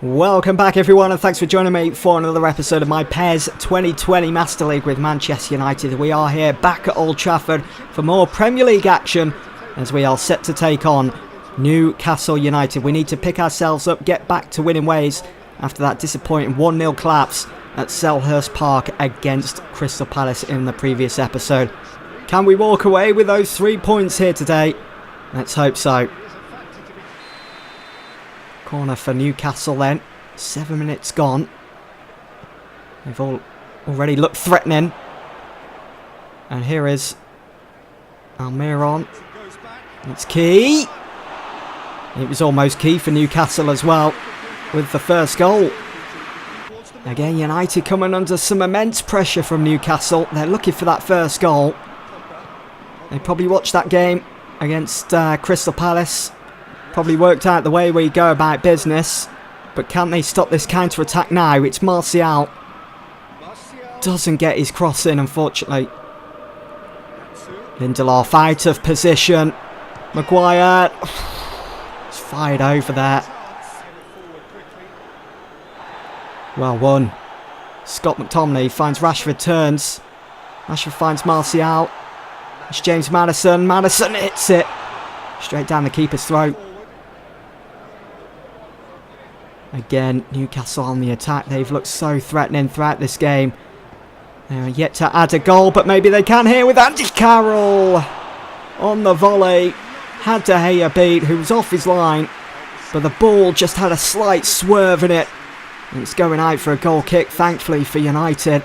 Welcome back everyone, and thanks for joining me for another episode of my PES 2020 Master League with Manchester United. We are here back at Old Trafford for more Premier League action as we are set to take on Newcastle United. We need to pick ourselves up, get back to winning ways after that disappointing 1-0 collapse at Selhurst Park against Crystal Palace in the previous episode. Can we walk away with those 3 points here today? Let's hope so. Corner for Newcastle then. 7 minutes gone. They've already looked threatening. And here is Almiron. It's key. It was almost key for Newcastle as well with the first goal. Again, United coming under some immense pressure from Newcastle. They're looking for that first goal. They probably watched that game against Crystal Palace. Probably worked out the way we go about business. But can they stop this counter-attack now? It's Martial. Doesn't get his cross in, unfortunately. Lindelof out of position. Maguire. It's fired over there. Well won. Scott McTominay finds Rashford, turns. Rashford finds Martial. It's James Maddison. Maddison hits it. Straight down the keeper's throat. Again, Newcastle on the attack. They've looked so threatening throughout this game. They're yet to add a goal, but maybe they can here with Andy Carroll on the volley. Had De Gea beat, who was off his line, but the ball just had a slight swerve in it. And it's going out for a goal kick, thankfully for United.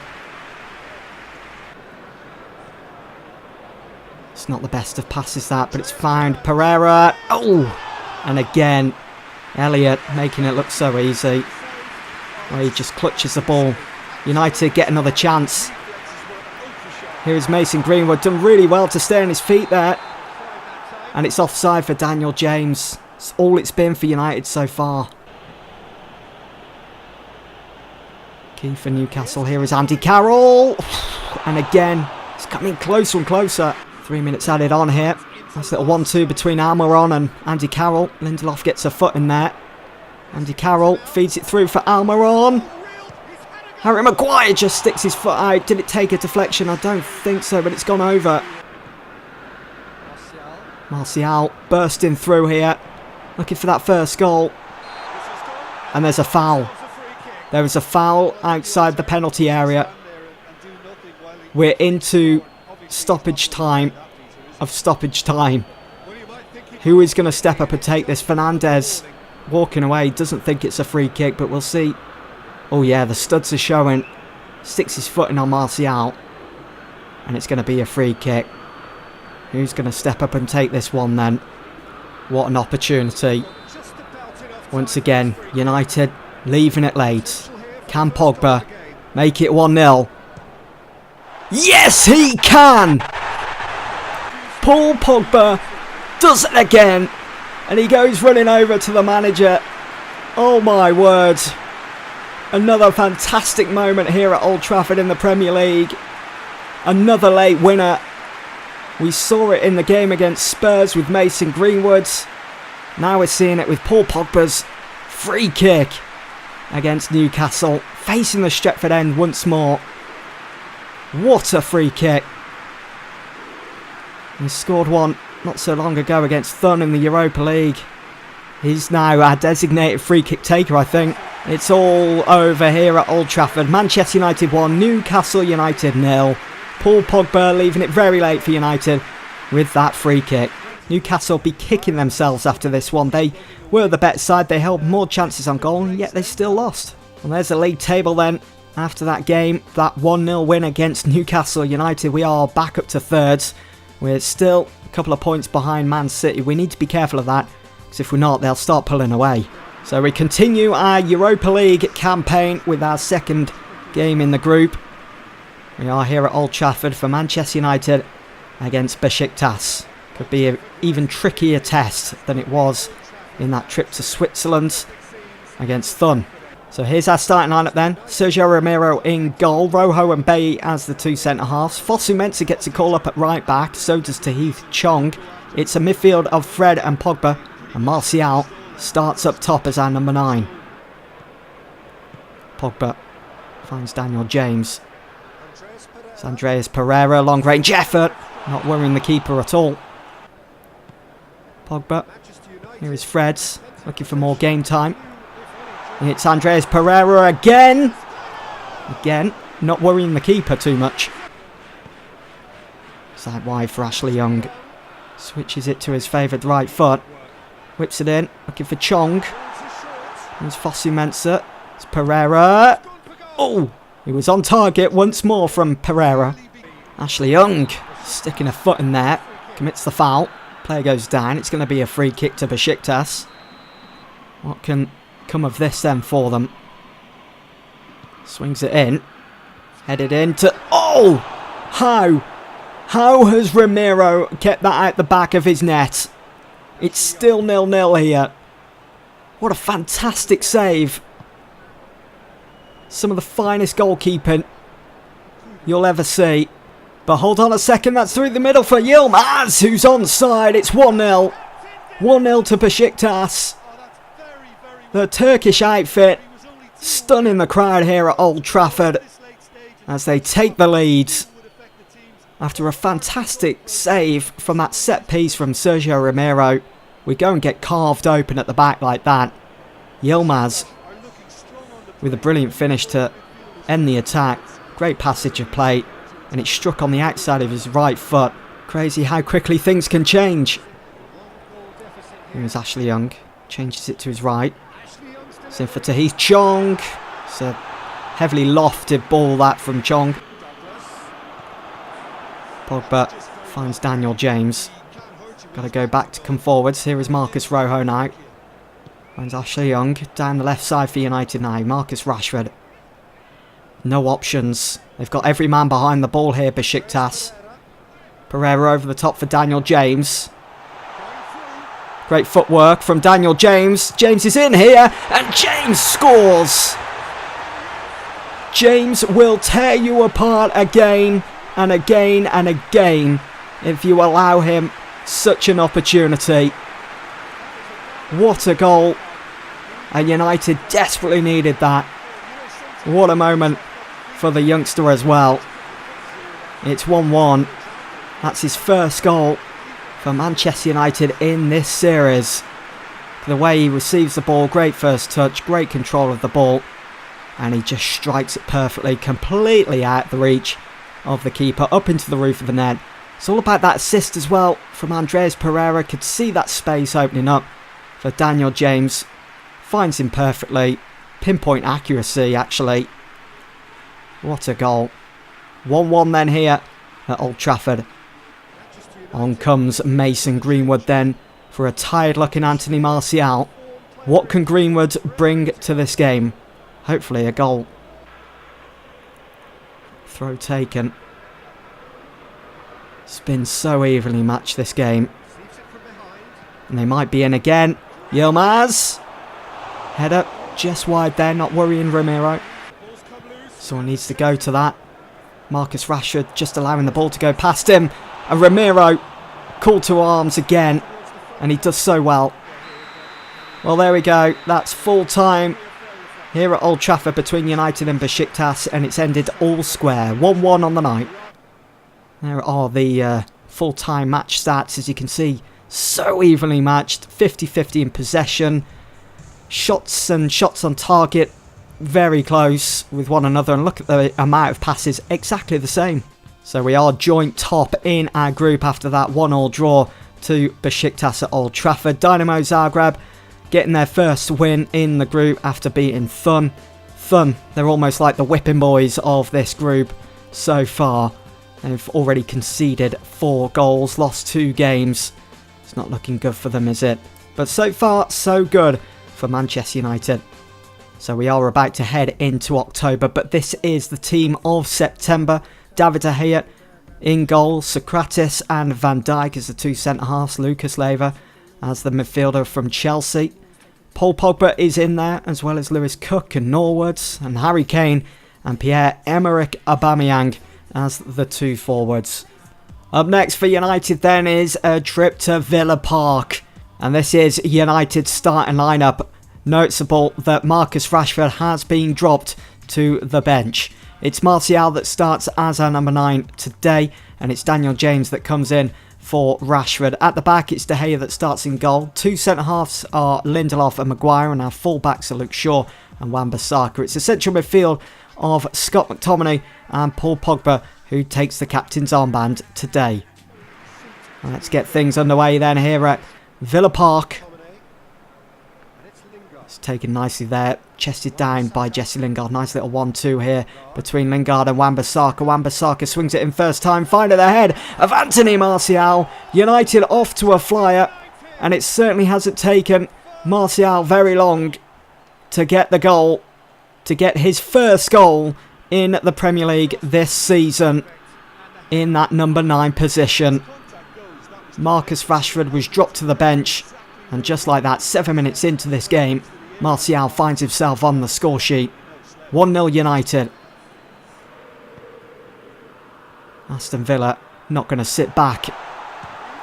It's not the best of passes that, but it's found. Pereira. Oh! And again, Elliott making it look so easy. Oh, he just clutches the ball. United get another chance. Here's Mason Greenwood. Done really well to stay on his feet there. And it's offside for Daniel James. It's all it's been for United so far. Key for Newcastle. Here is Andy Carroll. And again, it's coming closer and closer. 3 minutes added on here. Nice little 1-2 between Almiron and Andy Carroll. Lindelof gets a foot in there. Andy Carroll feeds it through for Almiron. Harry Maguire just sticks his foot out. Did it take a deflection? I don't think so, but it's gone over. Martial bursting through here. Looking for that first goal. And there's a foul. There is a foul outside the penalty area. We're into stoppage time of stoppage time. Who is going to step up and take this? Fernandez walking away. Doesn't think it's a free kick, but we'll see. Oh yeah, the studs are showing. Sticks his foot in on Martial. And it's going to be a free kick. Who's going to step up and take this one then? What an opportunity. Once again, United leaving it late. Can Pogba make it 1-0? Yes, he can! Paul Pogba does it again. And he goes running over to the manager. Oh my word. Another fantastic moment here at Old Trafford in the Premier League. Another late winner. We saw it in the game against Spurs with Mason Greenwood. Now we're seeing it with Paul Pogba's free kick against Newcastle. Facing the Stretford end once more. What a free kick. He scored one not so long ago against Thun in the Europa League. He's now our designated free kick taker, I think. It's all over here at Old Trafford. Manchester United 1, Newcastle United 0. Paul Pogba leaving it very late for United with that free kick. Newcastle be kicking themselves after this one. They were the better side. They held more chances on goal, and yet they still lost. Well, there's the league table then. After that game, that 1-0 win against Newcastle United, we are back up to thirds. We're still a couple of points behind Man City. We need to be careful of that, because if we're not, they'll start pulling away. So we continue our Europa League campaign with our second game in the group. We are here at Old Trafford for Manchester United against Besiktas. Could be an even trickier test than it was in that trip to Switzerland against Thun. So here's our starting lineup then. Sergio Romero in goal. Rojo and Bailly as the two centre-halves. Fosu Mensah gets a call up at right back. So does Tahith Chong. It's a midfield of Fred and Pogba. And Martial starts up top as our number 9. Pogba finds Daniel James. It's Andreas Pereira, long range effort. Not worrying the keeper at all. Pogba. Here is Freds, looking for more game time. It's Andreas Pereira again. Again, not worrying the keeper too much. Side wide for Ashley Young. Switches it to his favoured right foot. Whips it in, looking for Chong. There's Fosu Mensah. It's Pereira. Oh, he was on target once more from Pereira. Ashley Young sticking a foot in there. Commits the foul. Player goes down. It's going to be a free kick to Besiktas. What can come of this then for them? Swings it in. Headed into... Oh! How? How has Ramiro kept that out the back of his net? It's still 0-0 here. What a fantastic save. Some of the finest goalkeeping you'll ever see. But hold on a second, that's through the middle for Yilmaz, who's onside. It's 1-0. 1-0 to Besiktas. The Turkish outfit stunning the crowd here at Old Trafford as they take the lead. After a fantastic save from that set piece from Sergio Romero, we go and get carved open at the back like that. Yilmaz with a brilliant finish to end the attack. Great passage of play, and it struck on the outside of his right foot. Crazy how quickly things can change. Here's Ashley Young, changes it to his right. It's in for Tahith Chong. It's a heavily lofted ball that from Chong. Pogba finds Daniel James. Got to go back to come forwards. Here is Marcus Rojo now. Finds Ashley Young down the left side for United now. Marcus Rashford. No options. They've got every man behind the ball here, Besiktas. Pereira over the top for Daniel James. Great footwork from Daniel James. James is in here, and James scores. James will tear you apart again and again and again if you allow him such an opportunity. What a goal. And United desperately needed that. What a moment for the youngster as well. It's 1-1. That's his first goal for Manchester United in this series. The way he receives the ball, great first touch, great control of the ball, and he just strikes it perfectly, completely out the reach of the keeper, up into the roof of the net. It's all about that assist as well from Andreas Pereira. Could see that space opening up for Daniel James. Finds him perfectly. Pinpoint accuracy, actually. What a goal. 1-1 then here at Old Trafford. On comes Mason Greenwood then for a tired-looking Anthony Martial. What can Greenwood bring to this game? Hopefully a goal. Throw taken. It's been so evenly matched, this game. And they might be in again. Yilmaz. Header just wide there, not worrying Ramiro. Someone needs to go to that. Marcus Rashford just allowing the ball to go past him. And Ramiro called to arms again. And he does so well. Well, there we go. That's full time here at Old Trafford between United and Besiktas. And it's ended all square. 1-1 on the night. There are the full-time match stats, as you can see. So evenly matched. 50-50 in possession. Shots and shots on target. Very close with one another. And look at the amount of passes. Exactly the same. So we are joint top in our group after that 1-1 draw to Besiktas at Old Trafford. Dynamo Zagreb getting their first win in the group after beating Thun. Thun, they're almost like the whipping boys of this group so far. They've already conceded 4 goals, lost 2 games. It's not looking good for them, is it? But so far, so good for Manchester United. So we are about to head into October, but this is the team of September. David De Gea in goal, Socrates and Van Dijk as the 2 centre-halves, Lucas Leiva as the midfielder from Chelsea. Paul Pogba is in there, as well as Lewis Cook and Norwood, and Harry Kane and Pierre-Emerick Aubameyang as the 2 forwards. Up next for United then is a trip to Villa Park. And this is United's starting lineup. noticeable that Marcus Rashford has been dropped to the bench. It's Martial that starts as our number 9 today, and it's Daniel James that comes in for Rashford. At the back, it's De Gea that starts in goal. 2 centre-halves are Lindelof and Maguire, and our full-backs are Luke Shaw and Wan-Bissaka. It's a central midfield of Scott McTominay and Paul Pogba, who takes the captain's armband today. Let's get things underway then here at Villa Park. It's taken nicely there, chested down by Jesse Lingard. Nice little 1-2 here between Lingard and Wan-Bissaka. Wan-Bissaka swings it in first time, find at the head of Anthony Martial. United off to a flyer, and it certainly hasn't taken Martial very long to get the goal, to get his first goal in the Premier League this season in that number 9 position. Marcus Rashford was dropped to the bench, and just like that, 7 minutes into this game, Martial finds himself on the score sheet. 1-0 United. Aston Villa not going to sit back.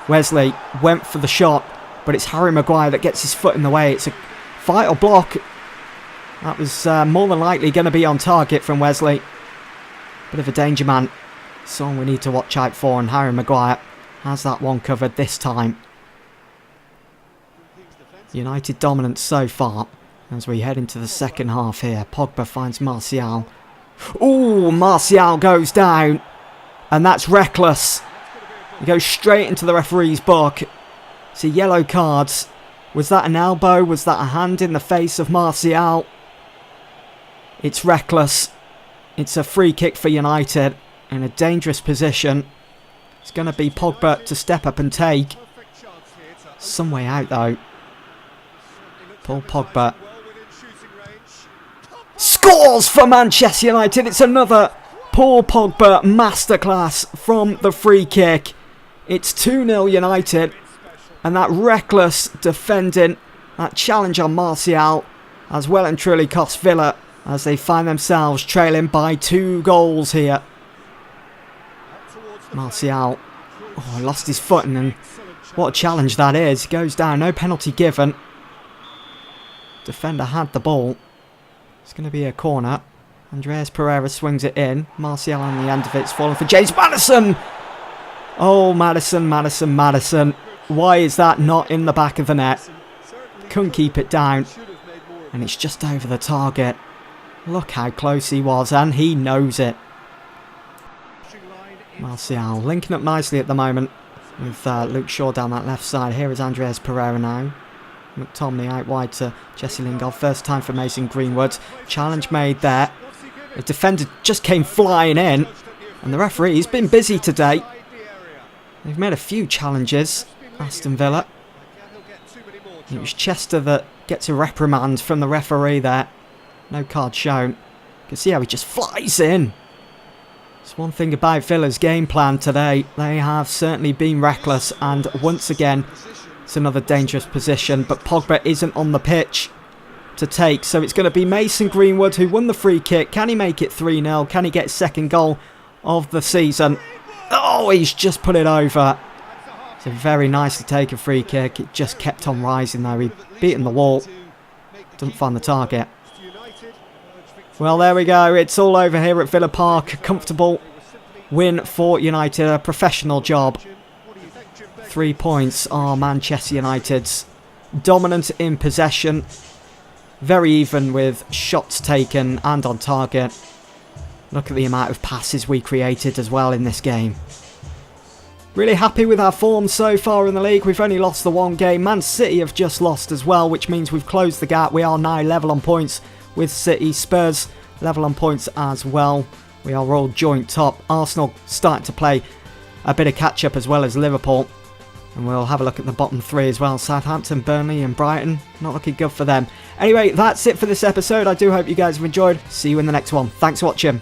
Wesley went for the shot, but it's Harry Maguire that gets his foot in the way. It's a vital block. That was more than likely going to be on target from Wesley. Bit of a danger man. Someone we need to watch out for, and Harry Maguire has that one covered this time. United dominant so far as we head into the second half here. Pogba finds Martial. Ooh, Martial goes down, and that's reckless. He goes straight into the referee's book. See, yellow cards. Was that an elbow? Was that a hand in the face of Martial? It's reckless. It's a free kick for United in a dangerous position. It's going to be Pogba to step up and take. Some way out though. Paul Pogba scores for Manchester United. It's another Paul Pogba masterclass from the free kick. It's 2-0 United, and that reckless defending, that challenge on Martial has well and truly cost Villa as they find themselves trailing by 2 goals here. Martial, lost his footing, and what a challenge that is. He goes down, no penalty given. Defender had the ball. It's going to be a corner. Andreas Pereira swings it in. Martial on the end of it. It's fallen for James Maddison. Oh, Maddison. Why is that not in the back of the net? Couldn't keep it down. And it's just over the target. Look how close he was, and he knows it. Martial linking up nicely at the moment with Luke Shaw down that left side. Here is Andreas Pereira now. McTominay out wide to Jesse Lingard. First time for Mason Greenwood. Challenge made there. The defender just came flying in, and the referee's been busy today. They've made a few challenges, Aston Villa. It was Chester that gets a reprimand from the referee there. No card shown. You can see how he just flies in. It's one thing about Villa's game plan today. They have certainly been reckless, and once again, it's another dangerous position, but Pogba isn't on the pitch to take, so it's going to be Mason Greenwood who won the free kick. Can he make it 3-0? Can he get his second goal of the season? Oh, he's just put it over. It's a very nicely taken free kick. It just kept on rising though. He beaten the wall. Doesn't find the target. Well, there we go. It's all over here at Villa Park. Comfortable win for United. A professional job. 3 points are Manchester United's. Dominant in possession. Very even with shots taken and on target. Look at the amount of passes we created as well in this game. Really happy with our form so far in the league. We've only lost the one game. Man City have just lost as well, which means we've closed the gap. We are now level on points with City. Spurs level on points as well. We are all joint top. Arsenal starting to play a bit of catch up as well as Liverpool. And we'll have a look at the bottom 3 as well. Southampton, Burnley and Brighton. Not looking good for them. Anyway, that's it for this episode. I do hope you guys have enjoyed. See you in the next one. Thanks for watching.